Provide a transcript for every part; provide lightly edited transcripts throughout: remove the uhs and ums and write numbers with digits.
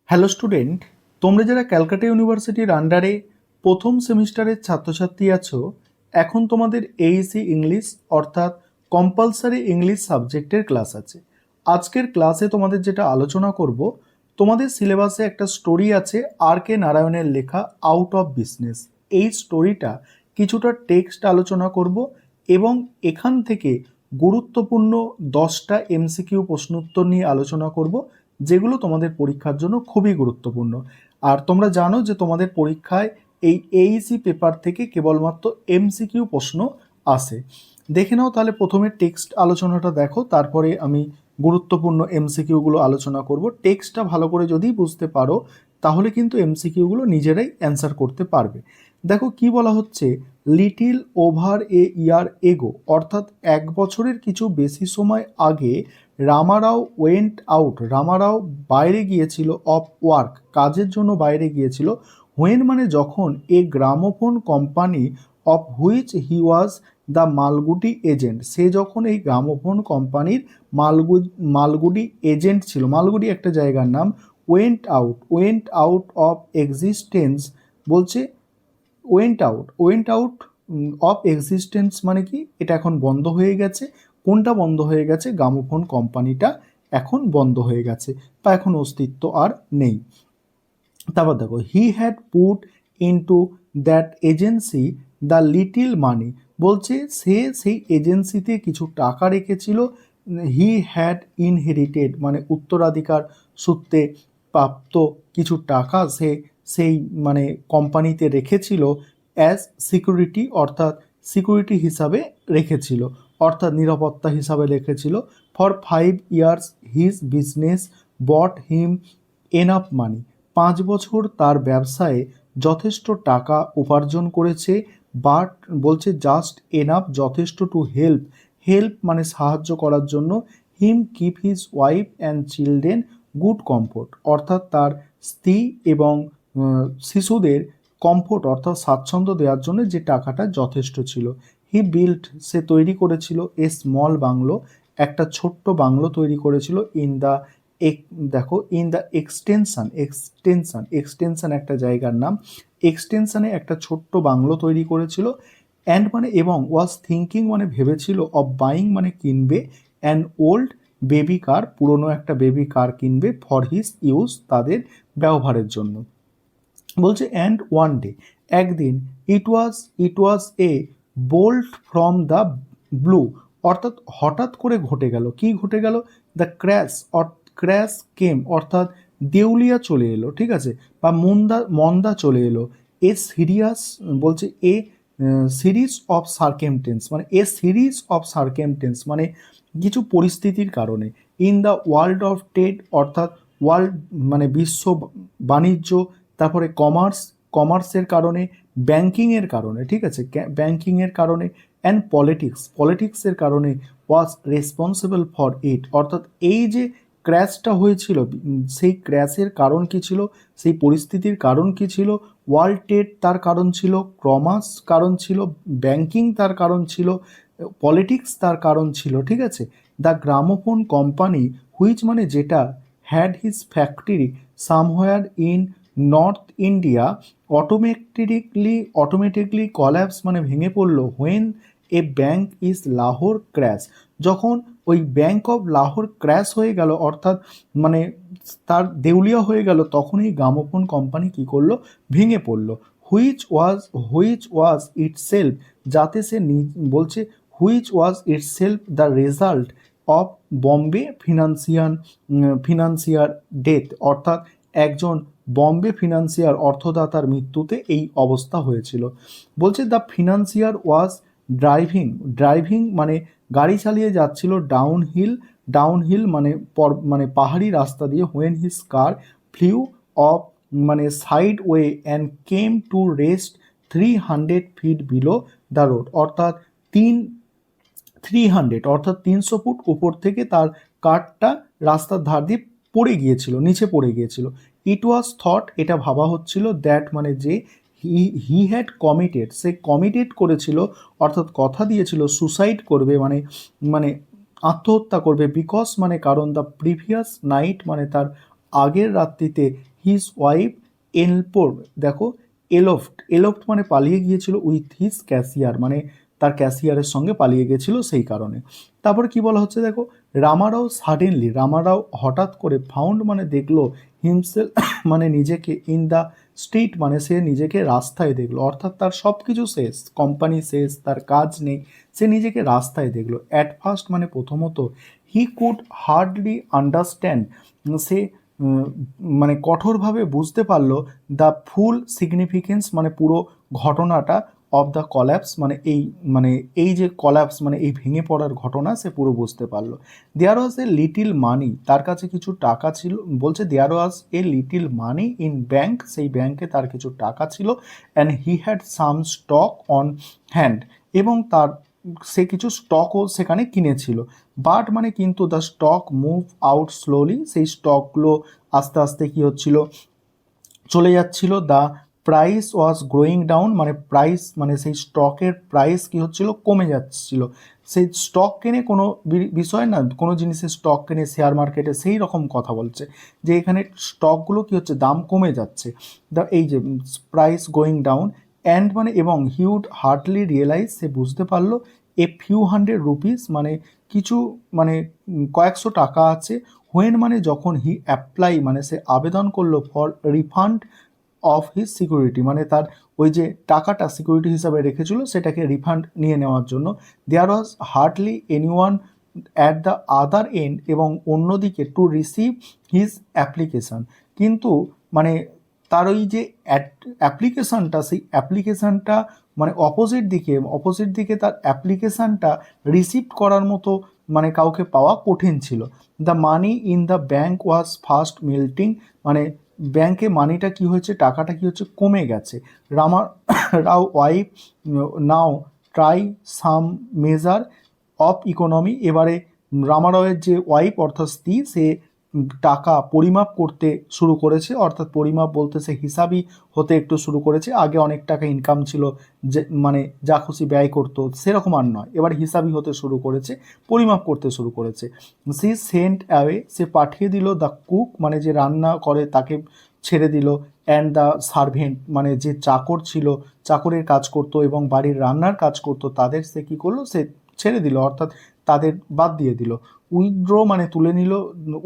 Hello student, তোমরা যারা ক্যালকাটা ইউনিভার্সিটির আন্ডারে প্রথম সেমিস্টারের ছাত্রছাত্রী আছো, এখন তোমাদের এইসি ইংলিশ অর্থাৎ কম্পালসারি ইংলিশ সাবজেক্টের ক্লাস আছে। আজকের ক্লাসে তোমাদের যেটা আলোচনা করব, তোমাদের সিলেবাসে একটা স্টোরি আছে আর.কে. নারায়ণের লেখা আউট অফ বিজনেস। এই স্টোরিটা কিছুটা টেক্সট আলোচনা করব এবং এখান থেকে গুরুত্বপূর্ণ 10টা এমসিকিউ প্রশ্নোত্তর নিয়ে আলোচনা করব, যেগুলো তোমাদের পরীক্ষার জন্য খুবই গুরুত্বপূর্ণ। আর তোমরা জানো যে তোমাদের পরীক্ষায় এই এইসি পেপার থেকে কেবলমাত্র এমসিকিউ প্রশ্ন আসে। দেখে নাও তাহলে প্রথমে টেক্সট আলোচনাটা দেখো, তারপরে আমি গুরুত্বপূর্ণ এমসিকিউগুলো আলোচনা করব। টেক্সটটা ভালো করে যদি বুঝতে পারো তাহলে কিন্তু এমসিকিউগুলো নিজেরাই অ্যান্সার করতে পারবে। দেখো কি বলা হচ্ছে, লিটিল ওভার এ ইয়ার এগো, অর্থাৎ এক বছরের কিছু বেশি সময় আগে রামারাও ওয়েন্ট আউট, রামারাও বাইরে গিয়েছিল, অফ ওয়ার্ক, কাজের জন্য বাইরে গিয়েছিল। হোয়েন মানে যখন, a gramophone company of which he was the Malgudi agent, সে যখন এই গ্রামোফোন কোম্পানির মালগুডি এজেন্ট ছিল, মালগুডি একটা জায়গার নাম, ওয়েন্ট আউট অফ এক্সিস্টেন্স, বলছে ওয়েন্ট আউট অফ এক্সিস্টেন্স মানে কি, এটা এখন বন্ধ হয়ে গেছে। কোনটা বন্ধ হয়ে গেছে? গ্রামোফোন কোম্পানিটা এখন বন্ধ হয়ে গেছে বা এখন অস্তিত্ব আর নেই। তারপর দেখো, he had put into that agency the little money, বলছে সে সেই এজেন্সিতে কিছু টাকা রেখেছিল। হি হ্যাড ইনহেরিটেড মানে উত্তরাধিকার সূত্রে প্রাপ্ত কিছু টাকা সে সেই মানে কোম্পানিতে রেখেছিল, অ্যাজ সিকিউরিটি অর্থাৎ সিকিউরিটি হিসাবে রেখেছিল, অর্থাৎ নিরাপত্তা হিসাবে রেখেছিল। For 5 years his business bought him enough money, 5 বছর তার ব্যবসায়ে যথেষ্ট টাকা উপার্জন করেছে। বাট বলছে জাস্ট এনাফ যথেষ্ট, টু হেল্প মানে সাহায্য করার জন্য, him keep his wife and children good comfort, অর্থাৎ তার স্ত্রী এবং শিশুদের কমফোর্ট অর্থাৎ স্বাচ্ছন্দ্য দেওয়ার জন্য যে টাকাটা যথেষ্ট ছিল। হি বিল্ট, সে তৈরি করেছিল, এ স্মল বাংলো, একটা ছোট্ট বাংলো তৈরি করেছিল। দেখো ইন দ্য এক্সটেনশন একটা জায়গার নাম, এক্সটেনশনে একটা ছোট্ট বাংলো তৈরি করেছিল। অ্যান্ড মানে এবং, ওয়াজ থিঙ্কিং মানে ভেবেছিল, অফ বাইং মানে কিনবে, অ্যান ওল্ড বেবি কার, পুরনো একটা বেবি কার কিনবে, ফর হিজ ইউজ, তাদের ব্যবহারের জন্য। বলছে অ্যান্ড ওয়ান ডে, একদিন, it was a bolt from the blue, অর্থাৎ হঠাৎ করে ঘটে গেল। কি ঘটে গেল? দ্য ক্র্যাশ কেম, অর্থাৎ দেউলিয়া চলে এলো, ঠিক আছে, বা মন্দা চলে এলো। এ সিরিয়াস, বলছে এ সিরিজ অফ সার্কেমটেন্স মানে মানে কিছু পরিস্থিতির কারণে। In the world of trade, অর্থাৎ ওয়ার্ল্ড মানে বিশ্ব বাণিজ্য, তারপরে কমার্সের কারণে, ব্যাংকিংয়ের কারণে, ঠিক আছে, ব্যাংকিংয়ের কারণে, অ্যান্ড পলিটিক্সের কারণে, ওয়াজ রেসপন্সিবল ফর ইট, অর্থাৎ এই যে ক্র্যাশটা হয়েছিল, সেই ক্র্যাশের কারণ কী ছিল, সেই পরিস্থিতির কারণ কী ছিল? ওয়ার্ল্ড ট্রেড তার কারণ ছিল, কমার্স কারণ ছিল, ব্যাংকিং তার কারণ ছিল, পলিটিক্স তার কারণ ছিল, ঠিক আছে। দ্য গ্রামোফোন কোম্পানি হুইচ মানে যেটা, had his factory somewhere in north India, automatically collapse মানে ভেঙে পড়লো। When a bank is Lahore crash, যখন ওই ব্যাংক অফ লাহোর ক্র্যাশ হয়ে গেল, অর্থাৎ মানে তার দেউলিয়া হয়ে গেল, তখন এই গ্রামোফোন কোম্পানি কী করলো? ভেঙে পড়লো। হুইচ ওয়াজ ইটসেলফ, যাতে সে বলছে which was itself the result of Bombay financier death, অর্থাৎ একজন বম্বে ফিনান্সিয়ার অর্থদাতার মৃত্যুতে এই অবস্থা হয়েছিল। বলছে দ্য ফিনান্সিয়ার ওয়াজ ড্রাইভিং মানে গাড়ি চালিয়ে যাচ্ছিল, ডাউনহিল মানে পাহাড়ি রাস্তা দিয়ে, when his car flew off মানে side way and came to rest 300 feet below the road, অর্থাৎ 300 ফুট উপর থেকে তার কারটা রাস্তার ধার দিয়ে নিচে পড়ে গিয়েছিল। ইট ওয়াজ থট, এটা ভাবা হচ্ছিল, দ্যাট মানে যে, he had committed, say committed করেছিল, অর্থাৎ কথা দিয়েছিল, সুসাইড করবে মানে আত্মহত্যা করবে, বিকজ মানে কারণ, দ্য প্রিভিয়াস নাইট মানে তার আগের রাত্রিতে, হিজ ওয়াইফ এলপোর, দেখো এলোফট মানে পালিয়ে গিয়েছিল, উইথ হিজ ক্যাশিয়ার মানে তার ক্যাশিয়ারের সঙ্গে পালিয়ে গেছিল সেই কারণে। তারপর কি বলা হচ্ছে দেখো, রামারাও হঠাৎ করে ফাউন্ড মানে দেখলো, হিমসেল মানে নিজেকে, ইন দ্য স্ট্রিট মানে সে নিজেকে রাস্তায় দেখলো, অর্থাৎ তার সব কিছু শেষ, কোম্পানি শেষ, তার কাজ নেই, সে নিজেকে রাস্তায় দেখলো। অ্যাট ফার্স্ট মানে প্রথমত, হি কুড হার্ডলি আন্ডারস্ট্যান্ড, সে মানে কঠোরভাবে বুঝতে পারলো দ্য ফুল সিগনিফিকেন্স মানে পুরো ঘটনাটা, অফ দ্য কল্যাপস মানে এই যে কল্যাপস মানে এই ভেঙে পড়ার ঘটনা সে পুরো বুঝতে পারলো। দেয়ার ওয়াজ এ লিটিল মানি, তার কাছে কিছু টাকা ছিল, বলছে there was a little money in bank, সেই ব্যাংকে তার কিছু টাকা ছিল, and he had some stock on hand, এবং তার সে কিছু স্টকও সেখানে কিনেছিল। বাট মানে কিন্তু the stock move out slowly, সেই স্টকগুলো আস্তে আস্তে কী হচ্ছিল, চলে যাচ্ছিল। The price was growing down, মানে প্রাইস মানে সেই স্টকের প্রাইস কী হচ্ছিল, কমে যাচ্ছিল। সেই স্টক কেনে কোনো বিষয় না, কোনো জিনিসের স্টক কেনে শেয়ার মার্কেটে, সেই রকম কথা বলছে যে এখানে স্টকগুলো কী হচ্ছে, দাম কমে যাচ্ছে। দ্য এই যে প্রাইস গোয়িং ডাউন, অ্যান্ড মানে এবং হিউড হার্ডলি রিয়েলাইজ, সে বুঝতে পারলো, এ ফিউ হান্ড্রেড রুপিস মানে কিছু মানে কয়েকশো টাকা আছে, হোয়েন মানে যখন, হি অ্যাপ্লাই মানে সে আবেদন করলো, for refund of his security মানে তার ওই যে টাকাটা সিকিউরিটি হিসাবে রেখেছিল সেটাকে রিফান্ড নিয়ে নেওয়ার জন্য। There was hardly anyone at the other end, এবং অন্যদিকে টু রিসিভ হিজ অ্যাপ্লিকেশান, কিন্তু মানে তার ওই যে অ্যাপ্লিকেশানটা, সেই অ্যাপ্লিকেশানটা মানে অপোজিট দিকে তার অ্যাপ্লিকেশানটা রিসিভ করার মতো মানে কাউকে পাওয়া কঠিন ছিল। The money in the bank was fast melting, মানে ব্যাংকে মানিটা কি হয়েছে, টাকাটা কি হচ্ছে, কমে গেছে। Rao wife now try some measure of economy, এবারে রামারাওয়ের যে ওয়াইফ অর্থাৎ স্ত্রী, সে টাকা পরিমাপ করতে শুরু করেছে, অর্থাৎ পরিমাপ বলতে সে হিসাবই হতে একটু শুরু করেছে। আগে অনেক টাকা ইনকাম ছিল, যে মানে যা খুশি ব্যয় করতো সেরকম আর নয়, এবার হিসাবই হতে শুরু করেছে, পরিমাপ করতে শুরু করেছে। সি সেন্ট অ্যাওয়ে, সে পাঠিয়ে দিল দ্য কুক মানে যে রান্না করে তাকে ছেড়ে দিল, অ্যান্ড দ্য সার্ভেন্ট মানে যে চাকর ছিল, চাকরের কাজ করতো এবং বাড়ির রান্নার কাজ করতো, তাদের সে কী করলো, সে ছেড়ে দিল, অর্থাৎ তাদের বাদ দিয়ে দিল। উইথড্র মানে তুলে নিল,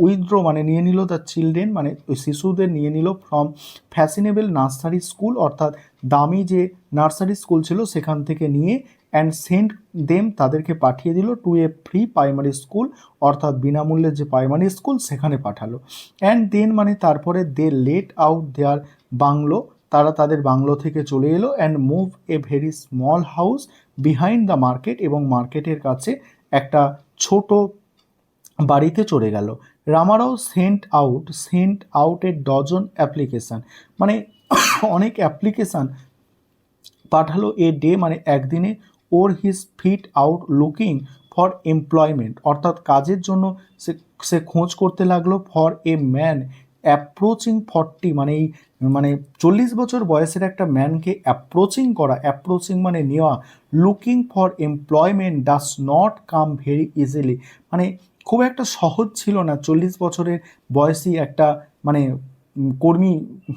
উইথড্র মানে নিয়ে নিল দ্য চিলড্রেন মানে ওই শিশুদের নিয়ে নিল, ফ্রম ফ্যাশনেবল নার্সারি স্কুল, অর্থাৎ দামি যে নার্সারি স্কুল ছিল সেখান থেকে নিয়ে, অ্যান্ড সেন্ট দেম তাদেরকে পাঠিয়ে দিল, to a free primary school, অর্থাৎ বিনামূল্যের যে প্রাইমারি স্কুল সেখানে পাঠালো। অ্যান্ড দেন মানে তারপরে they let out their bungalow, তারা তাদের বাংলো থেকে চলে এলো, and move a very small house behind the market, এবং মার্কেটের কাছে একটা ছোট বাড়িতে চলে গেল। Ramarao sent out a dozen application, মানে অনেক অ্যাপ্লিকেশান পাঠালো, এ ডে মানে একদিনে, ওর his feet out looking for employment, অর্থাৎ কাজের জন্য সে খোঁজ করতে লাগলো, ফর এ ম্যান অ্যাপ্রোচিং 40 মানে এই মানে 40 বছর বয়সের একটা ম্যানকে অ্যাপ্রোচিং মানে নেওয়া, looking for employment does not come very easily, মানে খুব একটা সহজ ছিল না 40 বছরের বয়সী একটা মানে কর্মী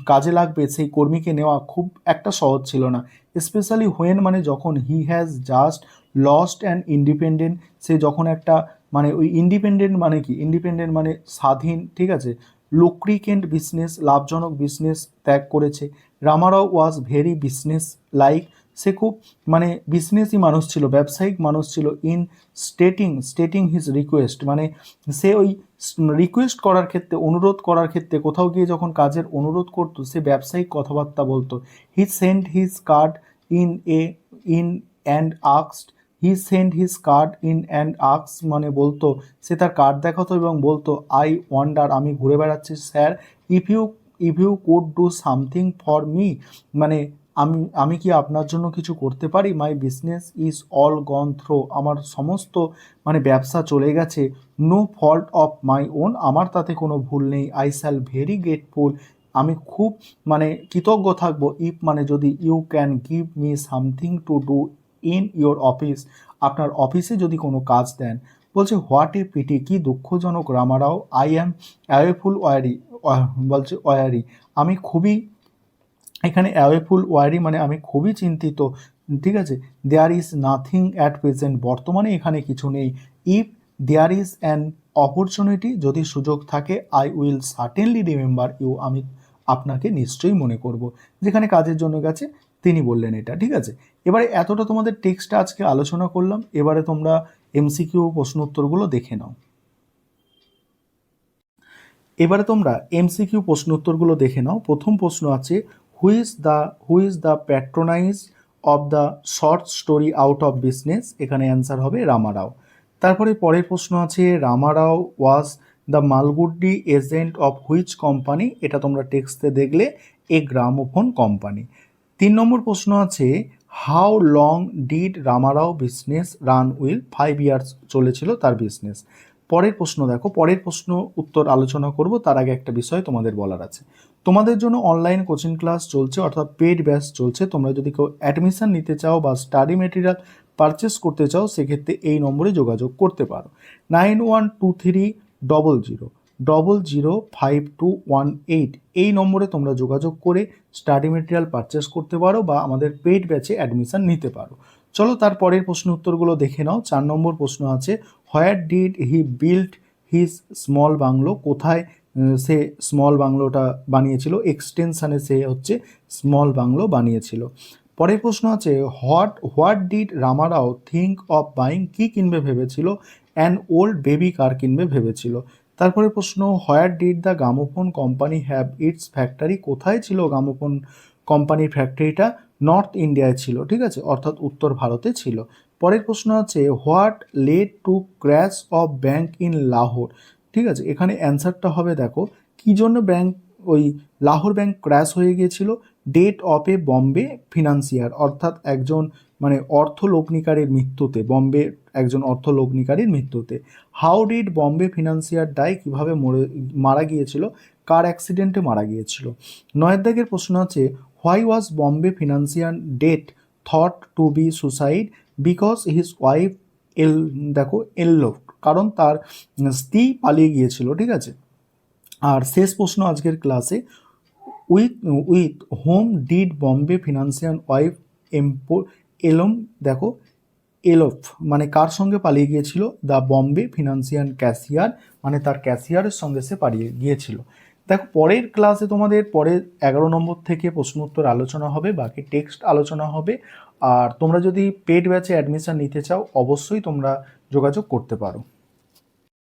কাজে লাগবে, সেই কর্মীকে নেওয়া খুব একটা সহজ ছিল না। স্পেশালি হোয়েন মানে যখন, he has just lost and independent, সে যখন একটা মানে ওই ইন্ডিপেন্ডেন্ট মানে কি, ইন্ডিপেন্ডেন্ট মানে স্বাধীন, ঠিক আছে, লুক্রিকেন্ট বিজনেস লাভজনক বিজনেস ত্যাগ করেছে। Ramarao was very business like, সে খুব মানে বিজনেসই মানুষ ছিল, ব্যবসায়িক মানুষ ছিল। ইন স্টেটিং হিজ রিকোয়েস্ট মানে সে ওই রিকোয়েস্ট করার ক্ষেত্রে, অনুরোধ করার ক্ষেত্রে, কোথাও গিয়ে যখন কাজের অনুরোধ করতো সে ব্যবসায়িক কথাবার্তা বলতো। He sent his card in and আক্সড, মানে বলতো, সে তার কার্ড দেখাতো এবং বলতো, আই ওয়ান্ডার আমি ঘুরে বেড়াচ্ছি sir, if you could do something for me, মানে আমি কি আপনার জন্য কিছু করতে পারি, my business is all gone through, আমার সমস্ত মানে ব্যবসা চলে গেছে, no fault of my own, আমার তাতে কোনো ভুল নেই, আই শ্যাল ভেরি গ্রেটফুল, আমি খুব মানে কৃতজ্ঞ থাকবো, ইফ মানে যদি, you can give me something to do in your office, আপনার অফিসে যদি কোনো কাজ দেন। বলছে হোয়াট এ পিটি, কি দুঃখজনক রামারাও, আই অ্যাম অ্যাওয়েফুল বলছে ওয়ারি, আমি খুবই, এখানে অ্যাওয়েফুল ওয়ারি মানে আমি খুবই চিন্তিত, ঠিক আছে। There is nothing at present, বর্তমানে এখানে কিছু নেই। If there is an opportunity, যদি সুযোগ থাকে, I will certainly remember you, আমি আপনাকে নিশ্চয়ই মনে করব। যেখানে কাজের জন্য গেছে তিনি বললেন এটা, ঠিক আছে। এবারে এতটা তোমাদের টেক্সটটা আজকে আলোচনা করলাম, এবারে তোমরা এমসিকিউ প্রশ্ন উত্তরগুলো দেখে নাও। এবারে তোমরা এমসিকিউ প্রশ্ন উত্তরগুলো দেখে নাও। প্রথম প্রশ্ন আছে, who is the patronise of the short story out of business, এখানে অ্যান্সার হবে রামারাও। তারপরে পরের প্রশ্ন আছে, Ramarao was the Malgudi agent of which company, এটা তোমরা টেক্সটে দেখলে এ গ্রামোফোন কোম্পানি। 3 নম্বর প্রশ্ন আছে, how long did Ramarao business run will, 5 years চলেছিল তার বিজনেস। পরের প্রশ্ন দেখো, পরের প্রশ্ন উত্তর আলোচনা করব, তার আগে একটা বিষয় তোমাদের বলার আছে। তোমাদের জন্য অনলাইন কোচিং ক্লাস চলছে, অর্থাৎ পেড ব্যাচ চলছে। তোমরা যদি কেউ অ্যাডমিশন নিতে চাও বা স্টাডি মেটেরিয়াল পারচেস করতে চাও, সেক্ষেত্রে এই নম্বরে যোগাযোগ করতে পারো, 912300005218, এই নম্বরে তোমরা যোগাযোগ করে স্টাডি মেটেরিয়াল পারচেস করতে পারো বা আমাদের পেড ব্যাচে অ্যাডমিশন নিতে পারো। চলো তার পরের প্রশ্ন উত্তরগুলো দেখে নাও। 4 নম্বর প্রশ্ন আছে, where did he build his small bungalow, কোথায় সে স্মল বাংলোটা বানিয়েছিল, এক্সটেনশানে সে হচ্ছে স্মল বাংলো বানিয়েছিল। পরের প্রশ্ন আছে, what did Ramarao think of buying, কি কিনবে ভেবেছিল, অ্যান ওল্ড বেবি কার কিনবে ভেবেছিল। তারপরে প্রশ্ন, where did the gramophone company have it's factory, কোথায় ছিল গ্রামোফোন কোম্পানির ফ্যাক্টরিটা, নর্থ ইন্ডিয়ায় ছিল, ঠিক আছে, অর্থাৎ উত্তর ভারতে ছিল। পরের প্রশ্ন আছে, what led to crash of bank in Lahore, ঠিক আছে, এখানে অ্যান্সারটা হবে দেখো, কি জন্য ব্যাংক, ওই লাহোর ব্যাংক ক্র্যাশ হয়ে গিয়েছিল, ডেট অফ এ বম্বে ফিনান্সিয়ার, অর্থাৎ একজন মানে অর্থ লগ্নিকারীর মৃত্যুতে, বম্বে একজন অর্থ লগ্নিকারীর মৃত্যুতে। হাউ ডিড বম্বে ফিনান্সিয়ার ডাই, কীভাবে মারা গিয়েছিল, কার অ্যাক্সিডেন্টে মারা গিয়েছিল। 9 দাগের প্রশ্ন আছে, why was Bombay financier death thought to be suicide, because his wife দেখো এল্লো, কারণ তার স্ত্রী পালিয়ে গিয়েছিল, ঠিক আছে। আর শেষ প্রশ্ন আজকের ক্লাসে, with whom did Bombay financial wife elope, দেখো এলোফ মানে কার সঙ্গে পালিয়ে গিয়েছিল, দ্য বম্বে ফিনান্সিয়াল ক্যাশিয়ার, মানে তার ক্যাশিয়ারের সঙ্গে সে পালিয়ে গিয়েছিল। দেখো পরের ক্লাসে তোমাদের পরের 11 নম্বর থেকে প্রশ্ন উত্তর আলোচনা হবে, বাকি টেক্সট আলোচনা হবে। আর তোমরা যদি পেড ব্যাচে অ্যাডমিশন নিতে চাও, অবশ্যই তোমরা যোগাযোগ করতে পারো।